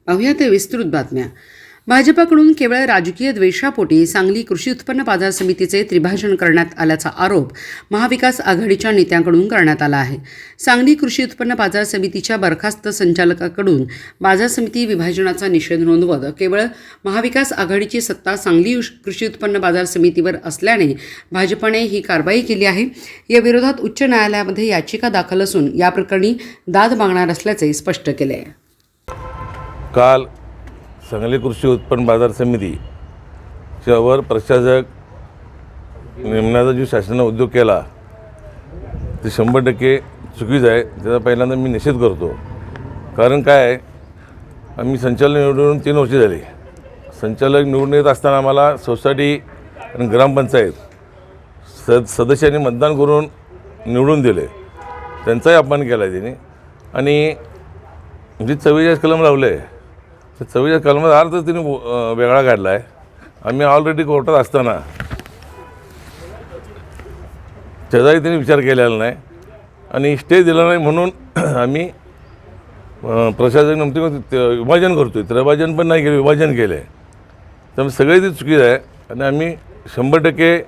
पाहूया ते विस्तृत बातम्या। भाजपकडून केवळ राजकीय द्वेषापोटी सांगली कृषी उत्पन्न बाजार समितीचे त्रिभाजन करण्यात आल्याचा आरोप महाविकास आघाडीच्या नेत्यांकडून करण्यात आला आहे। सांगली कृषी उत्पन्न बाजार समितीच्या बरखास्त संचालकाकडून बाजार समिती विभाजनाचा निषेध नोंदवत केवळ महाविकास आघाडीची सत्ता सांगली कृषी उत्पन्न बाजार समितीवर असल्याने भाजपने ही कारवाई केली आहे। या विरोधात उच्च न्यायालयामध्ये याचिका दाखल असून या प्रकरणी दाद मागणार असल्याचे स्पष्ट केले आहे। काल सांगली कृषी उत्पन्न बाजार समितीच्यावर प्रशासक नेमण्याचा जो शासनाने उद्योग केला ते 100% चुकीचं आहे। त्याचा पहिल्यांदा मी निषेध करतो। कारण काय आहे, आम्ही संचालक निवडून 3 वर्षे झाली। संचालक निवडून येत असताना आम्हाला सोसायटी आणि ग्रामपंचायत सदस्यांनी मतदान करून निवडून दिले, त्यांचाही अपमान केला त्यांनी। आणि जे 44 कलम लावले आहे तर 44 कलमाचा अर्थ तिने वेगळा काढला आहे। आम्ही ऑलरेडी कोर्टात असताना त्याचाही त्यांनी विचार केलेला नाही आणि स्टे दिला नाही म्हणून आम्ही प्रशासक नेमते विभाजन करतो आहे। त्रिभाजन पण नाही केलं, विभाजन केलं आहे। त्यामुळे सगळे ते चुकीचं आहे आणि आम्ही 100%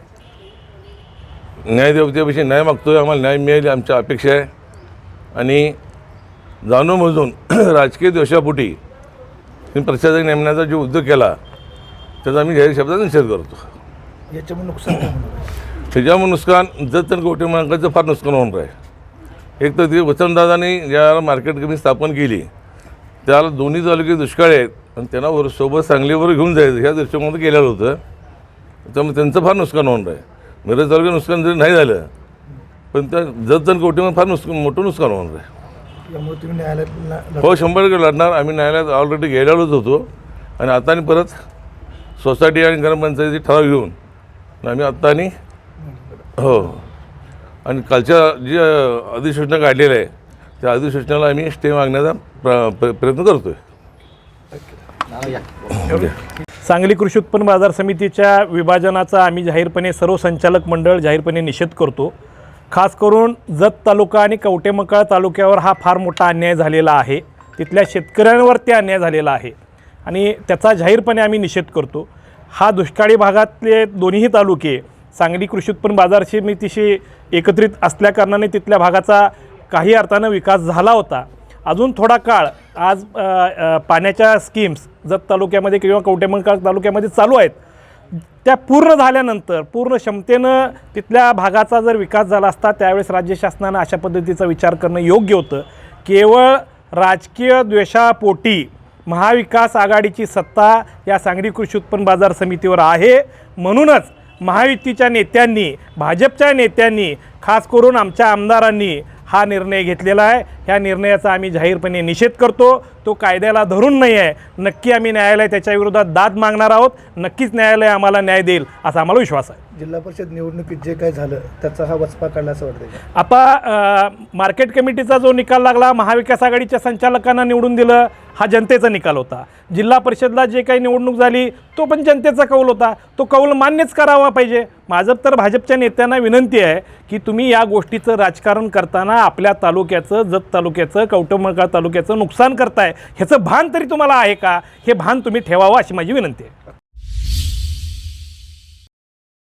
न्यायदेवतेपेक्षा न्याय मागतो आहे। आम्हाला न्याय मिळेल आमची अपेक्षा आहे आणि जाणून-बुजून राजकीय द्वेषापोटी प्रशासक नेमण्याचा जो उद्योग केला त्याचा आम्ही जाहीर शब्दात निषेध करतो। याच्यामुळे नुकसान काय होणार आहे? त्याच्यामुळे नुकसान जत आणि कोटी मार्काचं फार नुकसान होणार आहे। एक तर ते वसंतदादांनी ज्या मार्केट कमिटी स्थापन केली त्याला दोन्ही तालुके दुष्काळ आहेत आणि त्यांना सोबत सांगलीवर घेऊन जायचं ह्या दृष्टिकोनातून केलेलं होतं। त्यामुळे त्यांचं फार नुकसान होणार आहे। मिरज तालुक्यात नुकसान जरी नाही झालं पण त्या जत आणि कोटीमध्ये फार मोठं नुकसान होणार आहे। यामुळे तुम्ही न्यायालयात हो 100% लढणार। आम्ही न्यायालयात ऑलरेडी गेलेलोच होतो आणि आता आणि परत सोसायटी आणि ग्रामपंचायतीचे ठराव घेऊन आम्ही आत्ता आणि हो आणि कालच्या जी अधिसूचना काढलेली आहे त्या अधिसूचनेला आम्ही स्टे मागण्याचा प्रयत्न करतो आहे। सांगली कृषी उत्पन्न बाजार समितीच्या विभाजनाचा आम्ही जाहीरपणे सर्व संचालक मंडळ जाहीरपणे निषेध करतो। खास करून जत तालुका आणि कवटेमंकाळ तालुक्यावर हा फार मोठा अन्याय झालेला आहे। तिथल्या शेतकऱ्यांवर ते अन्याय झालेला आहे आणि त्याचा जाहीरपणे आम्ही निषेध करतो। हा दुष्काळी भागातले दोन्ही तालुके सांगली कृषी उत्पन्न बाजार समितीशी एकत्रित असल्याकारणाने तिथल्या भागाचा काही अर्थानं विकास झाला होता। अजून थोडा काळ आज पाण्याच्या स्कीम्स जत तालुक्यामध्ये किंवा कवटेमंकाळ तालुक्यामध्ये चालू आहेत। त्या पूर्ण झाल्यानंतर पूर्ण क्षमतेनं तिथल्या भागाचा जर विकास झाला असता त्यावेळेस राज्य शासनानं अशा पद्धतीचा विचार करणं योग्य होतं। केवळ राजकीय द्वेषापोटी महाविकास आघाडीची सत्ता या सांगली कृषी उत्पन्न बाजार समितीवर आहे म्हणूनच महायुतीच्या नेत्यांनी भाजपच्या नेत्यांनी खास करून आमच्या आमदारांनी हा निर्णय घेतलेला आहे। ह्या निर्णयाचा आम्ही जाहीरपणे निषेध करतो। तो कायद्याला धरून नाही आहे। नक्की आम्ही न्यायालय त्याच्या विरोधात दाद मागणार आहोत। नक्कीच न्यायालय आम्हाला न्याय देईल असा आम्हाला विश्वास आहे। जिल्हा परिषद निवडणुकीत जे काय झालं त्याचा हा वचपा काढला असं वाटतं। आता मार्केट कमिटीचा जो निकाल लागला महाविकास आघाडीच्या संचालकांना निवडून दिलं हा जनतेचा निकाल होता। जिल्हा परिषदला जे काही निवडणूक झाली तो पण जनतेचा कौल होता। तो कौल मान्यच करावा पाहिजे। माझं तर भाजपच्या नेत्यांना विनंती आहे की तुम्ही या गोष्टीचं राजकारण करताना आपल्या तालुक्याचं जत तालुक्याचं कवटेमंकाळ तालुक्याचं नुकसान करताय ह्याचं भान तरी तुम्हाला आहे का? हे भान तुम्ही ठेवावं अशी माझी विनंती आहे।